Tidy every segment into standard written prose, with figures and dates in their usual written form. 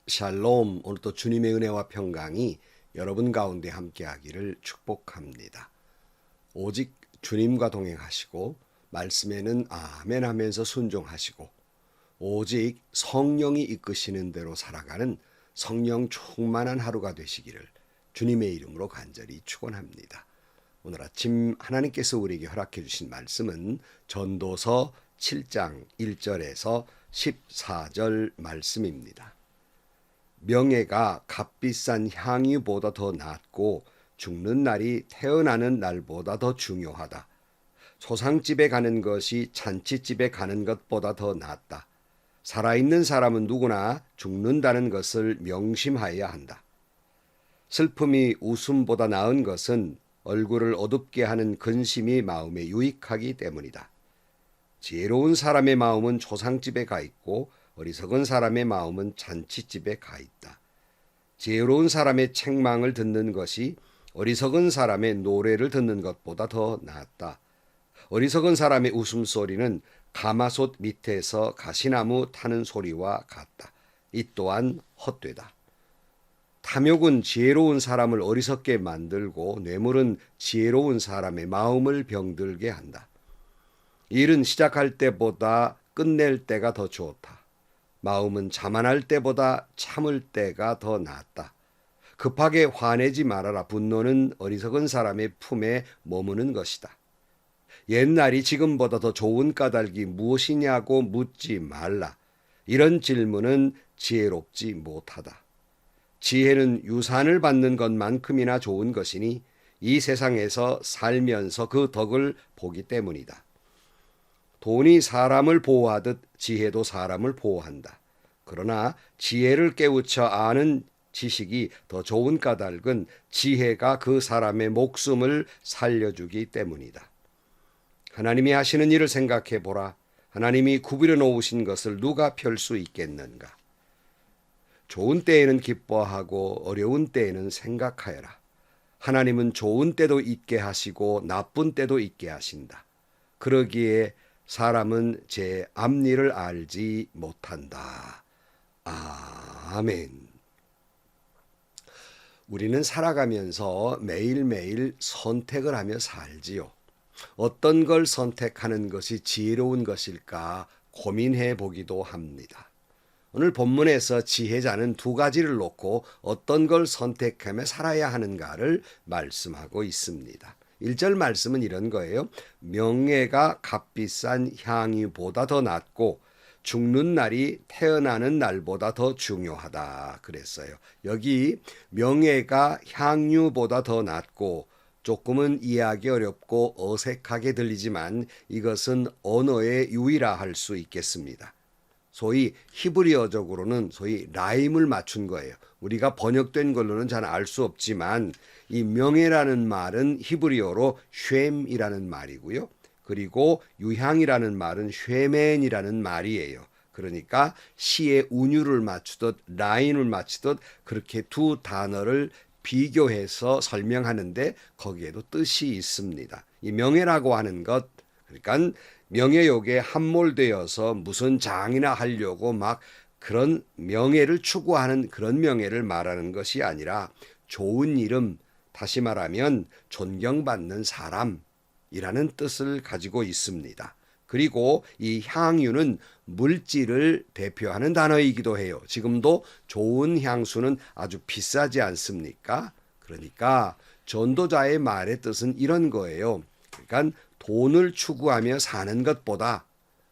샬롬. 오늘도 주님의 은혜와 평강이 여러분 가운데 함께하기를 축복합니다. 오직 주님과 동행하시고 말씀에는 아멘 하면서 순종하시고 오직 성령이 이끄시는 대로 살아가는 성령 충만한 하루가 되시기를 주님의 이름으로 간절히 축원합니다. 오늘 아침 하나님께서 우리에게 허락해 주신 말씀은 전도서 7장 1절에서 14절 말씀입니다. 명예가 값비싼 향유보다 더 낫고 죽는 날이 태어나는 날보다 더 중요하다. 소상집에 가는 것이 잔치집에 가는 것보다 더 낫다. 살아있는 사람은 누구나 죽는다는 것을 명심하여야 한다. 슬픔이 웃음보다 나은 것은 얼굴을 어둡게 하는 근심이 마음에 유익하기 때문이다. 지혜로운 사람의 마음은 초상집에 가 있고 어리석은 사람의 마음은 잔치집에 가 있다. 지혜로운 사람의 책망을 듣는 것이 어리석은 사람의 노래를 듣는 것보다 더 낫다. 어리석은 사람의 웃음소리는 가마솥 밑에서 가시나무 타는 소리와 같다. 이 또한 헛되다. 탐욕은 지혜로운 사람을 어리석게 만들고 뇌물은 지혜로운 사람의 마음을 병들게 한다. 일은 시작할 때보다 끝낼 때가 더 좋다. 마음은 자만할 때보다 참을 때가 더 낫다. 급하게 화내지 말아라. 분노는 어리석은 사람의 품에 머무는 것이다. 옛날이 지금보다 더 좋은 까닭이 무엇이냐고 묻지 말라. 이런 질문은 지혜롭지 못하다. 지혜는 유산을 받는 것만큼이나 좋은 것이니 이 세상에서 살면서 그 덕을 보기 때문이다. 돈이 사람을 보호하듯 지혜도 사람을 보호한다. 그러나 지혜를 깨우쳐 아는 지식이 더 좋은 까닭은 지혜가 그 사람의 목숨을 살려주기 때문이다. 하나님이 하시는 일을 생각해 보라. 하나님이 구부려 놓으신 것을 누가 펼 수 있겠는가? 좋은 때에는 기뻐하고 어려운 때에는 생각하여라. 하나님은 좋은 때도 있게 하시고 나쁜 때도 있게 하신다. 그러기에 사람은 제 앞일을 알지 못한다. 아멘. 우리는 살아가면서 매일매일 선택을 하며 살지요. 어떤 걸 선택하는 것이 지혜로운 것일까 고민해 보기도 합니다. 오늘 본문에서 지혜자는 두 가지를 놓고 어떤 걸 선택하며 살아야 하는가를 말씀하고 있습니다. 1절 말씀은 이런 거예요. 명예가 값비싼 향유보다 더 낫고 죽는 날이 태어나는 날보다 더 중요하다 그랬어요. 여기 명예가 향유보다 더 낫고 조금은 이해하기 어렵고 어색하게 들리지만 이것은 언어의 유의라 할 수 있겠습니다. 소위 히브리어적으로는 소위 라임을 맞춘 거예요. 우리가 번역된 걸로는 잘 알 수 없지만 이 명예라는 말은 히브리어로 쉔이라는 말이고요. 그리고 유향이라는 말은 쉐멘이라는 말이에요. 그러니까 시의 운율을 맞추듯 라인을 맞추듯 그렇게 두 단어를 비교해서 설명하는데 거기에도 뜻이 있습니다. 이 명예라고 하는 것, 그러니까 명예욕에 함몰되어서 무슨 장이나 하려고 막 그런 명예를 추구하는 그런 명예를 말하는 것이 아니라 좋은 이름, 다시 말하면 존경받는 사람이라는 뜻을 가지고 있습니다. 그리고 이 향유는 물질을 대표하는 단어이기도 해요. 지금도 좋은 향수는 아주 비싸지 않습니까? 그러니까 전도자의 말의 뜻은 이런 거예요. 그러니까 돈을 추구하며 사는 것보다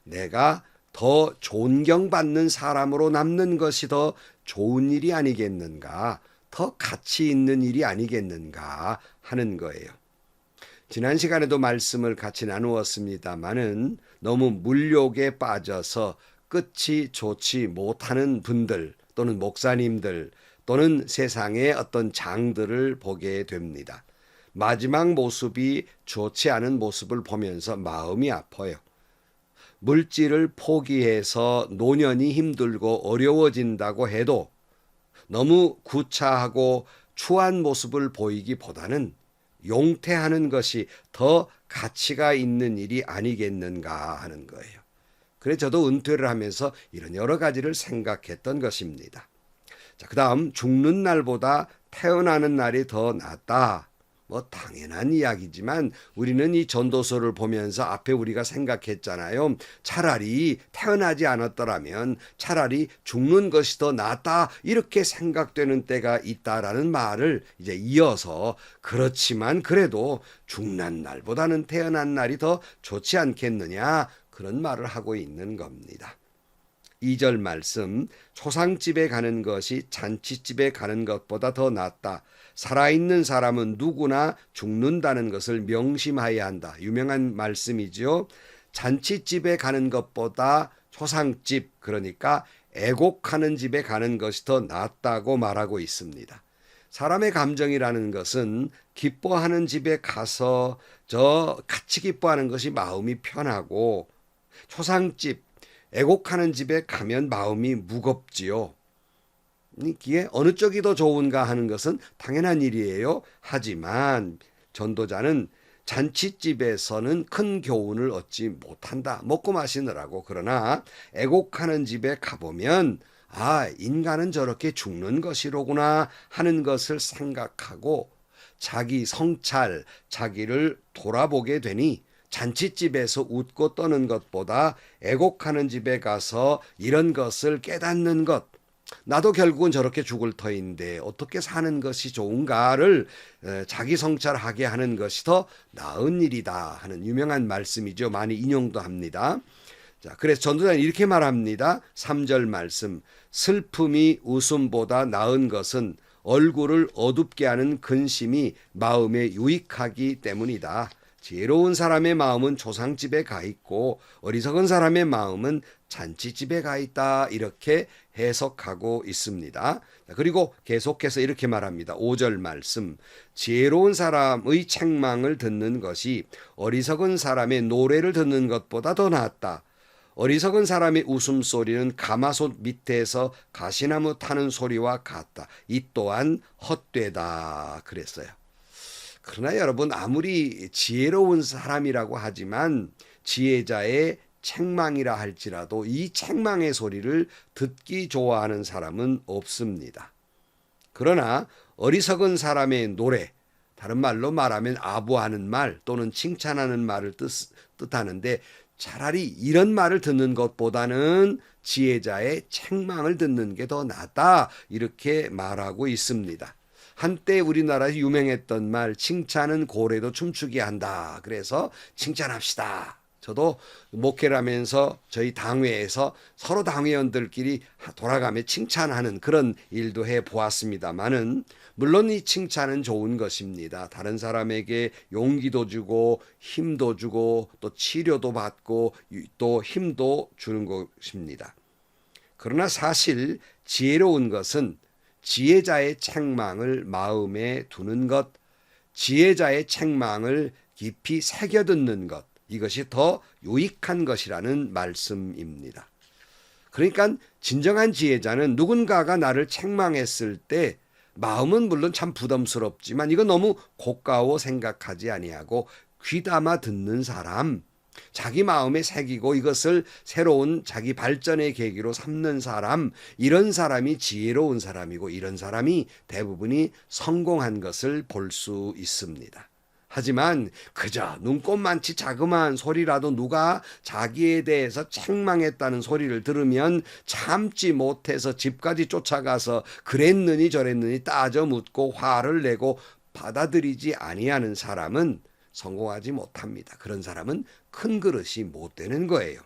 내가 더 존경받는 사람으로 남는 것이 더 좋은 일이 아니겠는가, 더 가치 있는 일이 아니겠는가 하는 거예요. 지난 시간에도 말씀을 같이 나누었습니다마는 너무 물욕에 빠져서 끝이 좋지 못하는 분들 또는 목사님들 또는 세상의 어떤 장들을 보게 됩니다. 마지막 모습이 좋지 않은 모습을 보면서 마음이 아파요. 물질을 포기해서 노년이 힘들고 어려워진다고 해도 너무 구차하고 추한 모습을 보이기보다는 용퇴하는 것이 더 가치가 있는 일이 아니겠는가 하는 거예요. 그래서 저도 은퇴를 하면서 이런 여러 가지를 생각했던 것입니다. 자, 그다음 죽는 날보다 태어나는 날이 더 낫다. 뭐 당연한 이야기지만 우리는 이 전도서를 보면서 앞에 우리가 생각했잖아요. 차라리 태어나지 않았더라면 차라리 죽는 것이 더 낫다 이렇게 생각되는 때가 있다라는 말을 이제 이어서 그렇지만 그래도 죽는 날보다는 태어난 날이 더 좋지 않겠느냐 그런 말을 하고 있는 겁니다. 2절 말씀, 초상집에 가는 것이 잔치집에 가는 것보다 더 낫다. 살아있는 사람은 누구나 죽는다는 것을 명심해야 한다. 유명한 말씀이죠. 잔치집에 가는 것보다 초상집, 그러니까 애곡하는 집에 가는 것이 더 낫다고 말하고 있습니다. 사람의 감정이라는 것은 기뻐하는 집에 가서 같이 기뻐하는 것이 마음이 편하고 초상집, 애곡하는 집에 가면 마음이 무겁지요. 이게 어느 쪽이 더 좋은가 하는 것은 당연한 일이에요. 하지만 전도자는 잔치집에서는 큰 교훈을 얻지 못한다. 먹고 마시느라고. 그러나 애곡하는 집에 가보면 인간은 저렇게 죽는 것이로구나 하는 것을 생각하고 자기 성찰, 자기를 돌아보게 되니 잔치집에서 웃고 떠는 것보다 애곡하는 집에 가서 이런 것을 깨닫는 것, 나도 결국은 저렇게 죽을 터인데 어떻게 사는 것이 좋은가를 자기 성찰하게 하는 것이 더 나은 일이다 하는 유명한 말씀이죠. 많이 인용도 합니다. 자, 그래서 전도자는 이렇게 말합니다. 3절 말씀, 슬픔이 웃음보다 나은 것은 얼굴을 어둡게 하는 근심이 마음에 유익하기 때문이다. 지혜로운 사람의 마음은 초상집에 가 있고 어리석은 사람의 마음은 잔치집에 가 있다. 이렇게 해석하고 있습니다. 그리고 계속해서 이렇게 말합니다. 5절 말씀. 지혜로운 사람의 책망을 듣는 것이 어리석은 사람의 노래를 듣는 것보다 더 낫다. 어리석은 사람의 웃음소리는 가마솥 밑에서 가시나무 타는 소리와 같다. 이 또한 헛되다. 그랬어요. 그러나 여러분 아무리 지혜로운 사람이라고 하지만 지혜자의 책망이라 할지라도 이 책망의 소리를 듣기 좋아하는 사람은 없습니다. 그러나 어리석은 사람의 노래, 다른 말로 말하면 아부하는 말 또는 칭찬하는 말을 뜻하는데 차라리 이런 말을 듣는 것보다는 지혜자의 책망을 듣는 게 더 낫다 이렇게 말하고 있습니다. 한때 우리나라에서 유명했던 말 칭찬은 고래도 춤추게 한다. 그래서 칭찬합시다. 저도 목회를 하면서 저희 당회에서 서로 당회원들끼리 돌아가며 칭찬하는 그런 일도 해보았습니다마는 물론 이 칭찬은 좋은 것입니다. 다른 사람에게 용기도 주고 힘도 주고 또 치료도 받고 또 힘도 주는 것입니다. 그러나 사실 지혜로운 것은 지혜자의 책망을 마음에 두는 것, 지혜자의 책망을 깊이 새겨듣는 것, 이것이 더 유익한 것이라는 말씀입니다. 그러니까 진정한 지혜자는 누군가가 나를 책망했을 때 마음은 물론 참 부담스럽지만 이거 너무 고가워 생각하지 아니하고 귀담아 듣는 사람, 자기 마음에 새기고 이것을 새로운 자기 발전의 계기로 삼는 사람, 이런 사람이 지혜로운 사람이고 이런 사람이 대부분이 성공한 것을 볼 수 있습니다. 하지만 그저 눈꼽만치 자그마한 소리라도 누가 자기에 대해서 책망했다는 소리를 들으면 참지 못해서 집까지 쫓아가서 그랬느니 저랬느니 따져 묻고 화를 내고 받아들이지 아니하는 사람은 성공하지 못합니다. 그런 사람은 큰 그릇이 못 되는 거예요.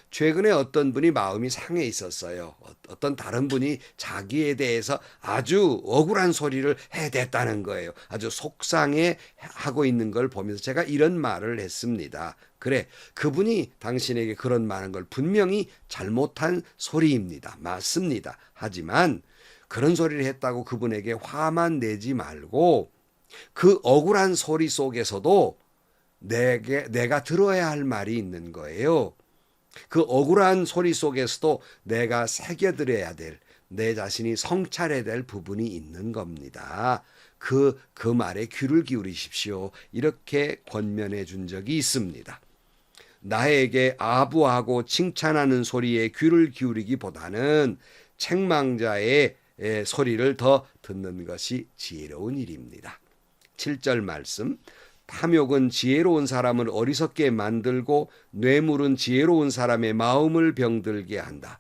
최근에 어떤 분이 마음이 상해 있었어요. 어떤 다른 분이 자기에 대해서 아주 억울한 소리를 해댔다는 거예요. 아주 속상해 하고 있는 걸 보면서 제가 이런 말을 했습니다. 그래, 그분이 당신에게 그런 말한 걸 분명히 잘못한 소리입니다. 맞습니다. 하지만 그런 소리를 했다고 그분에게 화만 내지 말고 그 억울한 소리 속에서도 내가 들어야 할 말이 있는 거예요. 그 억울한 소리 속에서도 내가 새겨들어야 될, 내 자신이 성찰해야 될 부분이 있는 겁니다. 그 말에 귀를 기울이십시오. 이렇게 권면해 준 적이 있습니다. 나에게 아부하고 칭찬하는 소리에 귀를 기울이기보다는 책망자의 소리를 더 듣는 것이 지혜로운 일입니다. 7절 말씀. 탐욕은 지혜로운 사람을 어리석게 만들고 뇌물은 지혜로운 사람의 마음을 병들게 한다.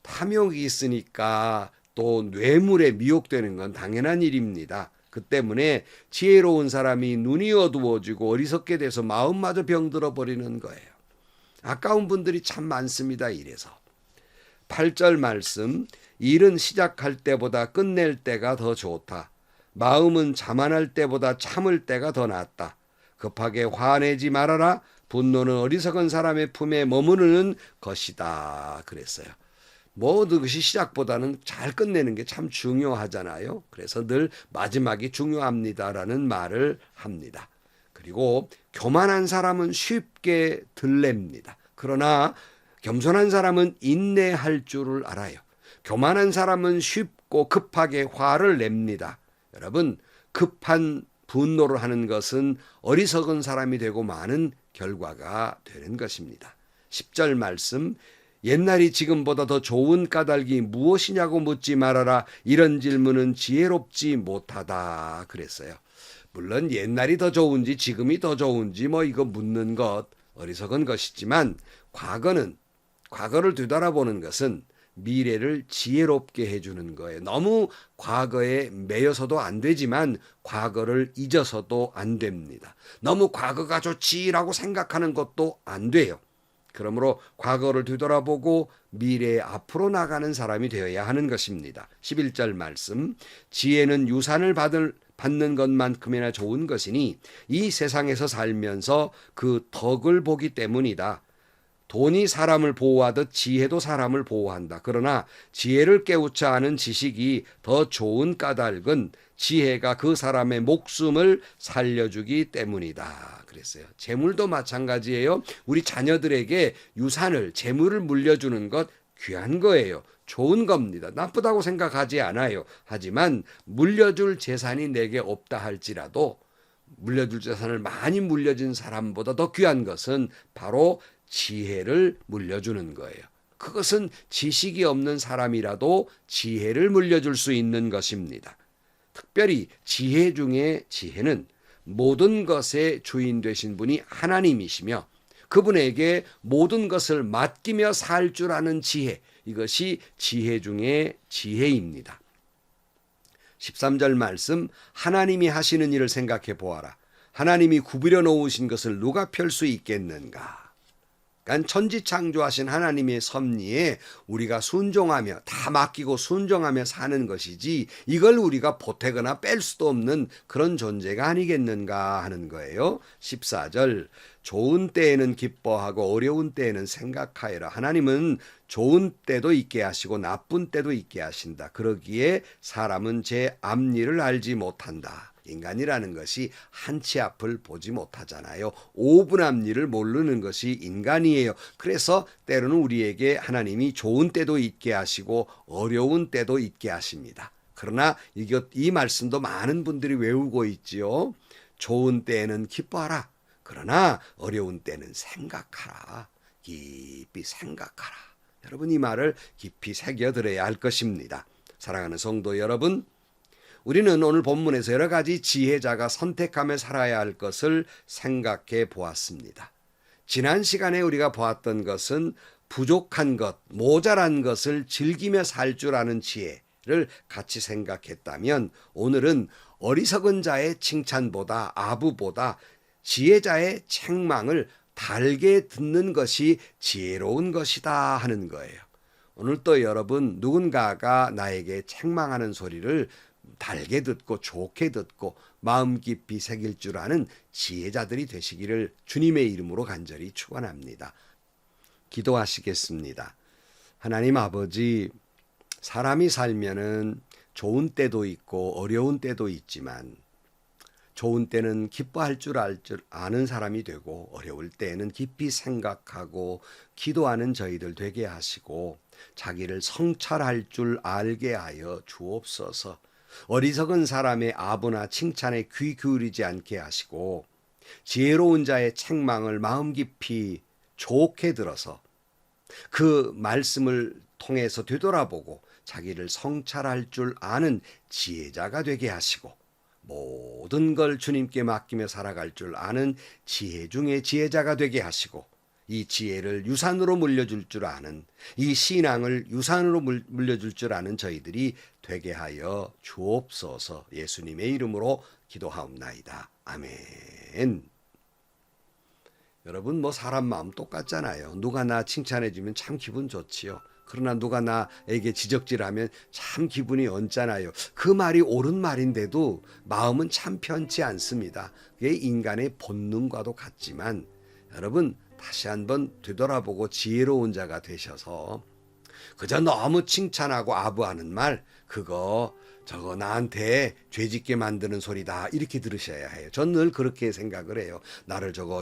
탐욕이 있으니까 또 뇌물에 미혹되는 건 당연한 일입니다. 그 때문에 지혜로운 사람이 눈이 어두워지고 어리석게 돼서 마음마저 병들어 버리는 거예요. 아까운 분들이 참 많습니다. 이래서 8절 말씀. 일은 시작할 때보다 끝낼 때가 더 좋다. 마음은 자만할 때보다 참을 때가 더 낫다. 급하게 화내지 말아라. 분노는 어리석은 사람의 품에 머무르는 것이다. 그랬어요. 모든 것이 시작보다는 잘 끝내는 게 참 중요하잖아요. 그래서 늘 마지막이 중요합니다라는 말을 합니다. 그리고 교만한 사람은 쉽게 들렙니다. 그러나 겸손한 사람은 인내할 줄을 알아요. 교만한 사람은 쉽고 급하게 화를 냅니다. 여러분, 급한 분노를 하는 것은 어리석은 사람이 되고 많은 결과가 되는 것입니다. 10절 말씀. 옛날이 지금보다 더 좋은 까닭이 무엇이냐고 묻지 말아라. 이런 질문은 지혜롭지 못하다. 그랬어요. 물론 옛날이 더 좋은지 지금이 더 좋은지 이거 묻는 것 어리석은 것이지만 과거를 되돌아보는 것은 미래를 지혜롭게 해주는 거예요. 너무 과거에 매여서도 안 되지만 과거를 잊어서도 안 됩니다. 너무 과거가 좋지라고 생각하는 것도 안 돼요. 그러므로 과거를 뒤돌아보고 미래에 앞으로 나가는 사람이 되어야 하는 것입니다. 11절 말씀. 지혜는 유산을 받는 것만큼이나 좋은 것이니 이 세상에서 살면서 그 덕을 보기 때문이다. 돈이 사람을 보호하듯 지혜도 사람을 보호한다. 그러나 지혜를 깨우쳐 아는 지식이 더 좋은 까닭은 지혜가 그 사람의 목숨을 살려주기 때문이다. 그랬어요. 재물도 마찬가지예요. 우리 자녀들에게 유산을, 재물을 물려주는 것 귀한 거예요. 좋은 겁니다. 나쁘다고 생각하지 않아요. 하지만 물려줄 재산이 내게 없다 할지라도 물려줄 재산을 많이 물려준 사람보다 더 귀한 것은 바로 지혜를 물려주는 거예요. 그것은 지식이 없는 사람이라도 지혜를 물려줄 수 있는 것입니다. 특별히 지혜 중에 지혜는 모든 것의 주인 되신 분이 하나님이시며 그분에게 모든 것을 맡기며 살 줄 아는 지혜, 이것이 지혜 중에 지혜입니다. 13절 말씀. 하나님이 하시는 일을 생각해 보아라. 하나님이 구부려 놓으신 것을 누가 펼 수 있겠는가. 그러니까 천지창조하신 하나님의 섭리에 우리가 순종하며 다 맡기고 순종하며 사는 것이지 이걸 우리가 보태거나 뺄 수도 없는 그런 존재가 아니겠는가 하는 거예요. 14절. 좋은 때에는 기뻐하고 어려운 때에는 생각하여라. 하나님은 좋은 때도 있게 하시고 나쁜 때도 있게 하신다. 그러기에 사람은 제 앞일을 알지 못한다. 인간이라는 것이 한치 앞을 보지 못하잖아요. 5분 앞일을 모르는 것이 인간이에요. 그래서 때로는 우리에게 하나님이 좋은 때도 있게 하시고 어려운 때도 있게 하십니다. 그러나 이 말씀도 많은 분들이 외우고 있지요. 좋은 때에는 기뻐하라. 그러나 어려운 때는 생각하라. 깊이 생각하라. 여러분, 이 말을 깊이 새겨들어야 할 것입니다. 사랑하는 성도 여러분, 우리는 오늘 본문에서 여러 가지 지혜자가 선택하며 살아야 할 것을 생각해 보았습니다. 지난 시간에 우리가 보았던 것은 부족한 것, 모자란 것을 즐기며 살 줄 아는 지혜를 같이 생각했다면 오늘은 어리석은 자의 칭찬보다 아부보다 지혜자의 책망을 달게 듣는 것이 지혜로운 것이다 하는 거예요. 오늘 또 여러분, 누군가가 나에게 책망하는 소리를 달게 듣고 좋게 듣고 마음 깊이 새길 줄 아는 지혜자들이 되시기를 주님의 이름으로 간절히 축원합니다. 기도하시겠습니다. 하나님 아버지, 사람이 살면은 좋은 때도 있고 어려운 때도 있지만 좋은 때는 기뻐할 줄 아는 사람이 되고 어려울 때에는 깊이 생각하고 기도하는 저희들 되게 하시고 자기를 성찰할 줄 알게 하여 주옵소서. 어리석은 사람의 아부나 칭찬에 귀 기울이지 않게 하시고 지혜로운 자의 책망을 마음 깊이 좋게 들어서 그 말씀을 통해서 되돌아보고 자기를 성찰할 줄 아는 지혜자가 되게 하시고 모든 걸 주님께 맡기며 살아갈 줄 아는 지혜 중에 지혜자가 되게 하시고 이 지혜를 유산으로 물려줄 줄 아는 이 신앙을 유산으로 물려줄 줄 아는 저희들이 되게 하여 주옵소서. 예수님의 이름으로 기도하옵나이다. 아멘. 여러분 뭐 사람 마음 똑같잖아요. 누가 나 칭찬해 주면 참 기분 좋지요. 그러나 누가 나에게 지적질하면 참 기분이 언짢아요. 그 말이 옳은 말인데도 마음은 참 편치 않습니다. 그게 인간의 본능과도 같지만 여러분 다시 한번 되돌아보고 지혜로운 자가 되셔서 그저 너무 칭찬하고 아부하는 말 저거 나한테 죄짓게 만드는 소리다 이렇게 들으셔야 해요. 전 늘 그렇게 생각을 해요.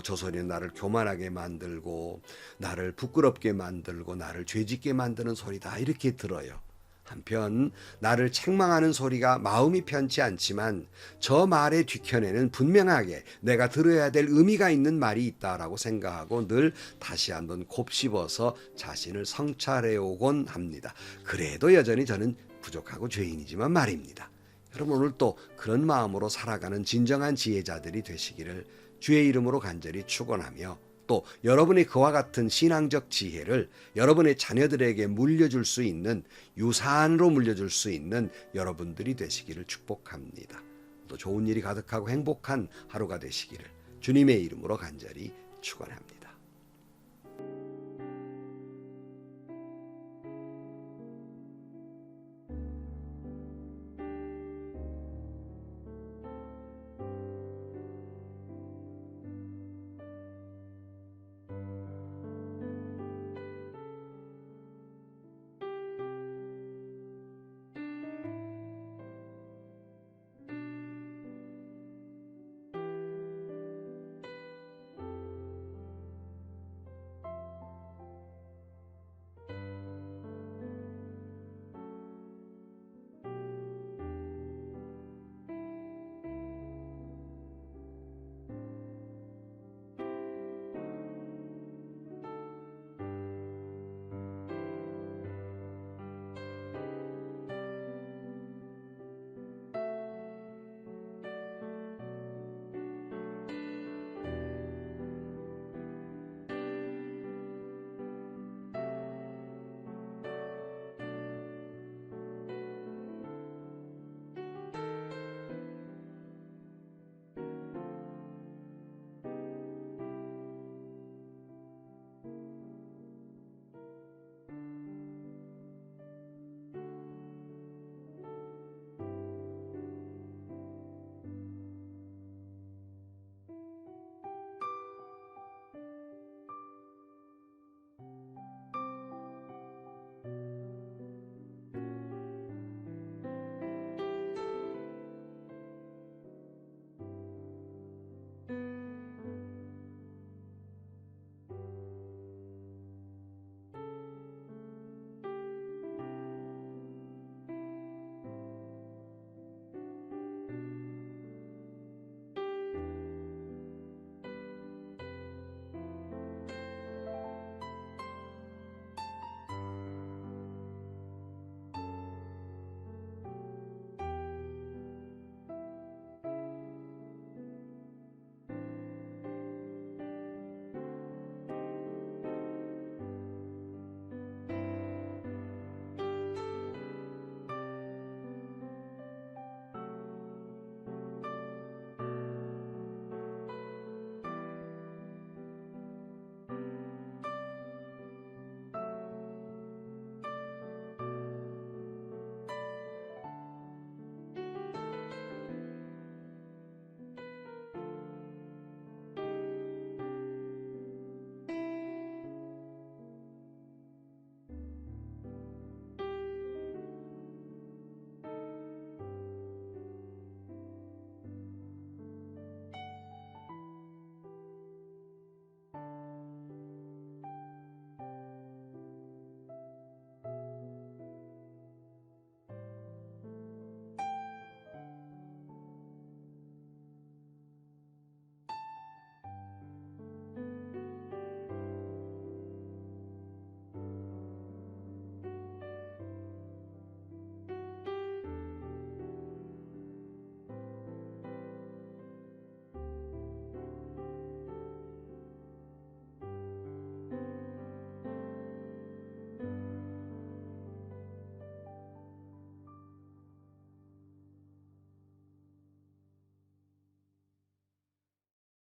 저 소리는 나를 교만하게 만들고 나를 부끄럽게 만들고 나를 죄짓게 만드는 소리다 이렇게 들어요. 한편 나를 책망하는 소리가 마음이 편치 않지만 저 말의 뒤편에는 분명하게 내가 들어야 될 의미가 있는 말이 있다라고 생각하고 늘 다시 한번 곱씹어서 자신을 성찰해 오곤 합니다. 그래도 여전히 저는 부족하고 죄인이지만 말입니다. 여러분 오늘 또 그런 마음으로 살아가는 진정한 지혜자들이 되시기를 주의 이름으로 간절히 축원하며 또 여러분이 그와 같은 신앙적 지혜를 여러분의 자녀들에게 물려줄 수 있는 유산으로 물려줄 수 있는 여러분들이 되시기를 축복합니다. 또 좋은 일이 가득하고 행복한 하루가 되시기를 주님의 이름으로 간절히 축원합니다.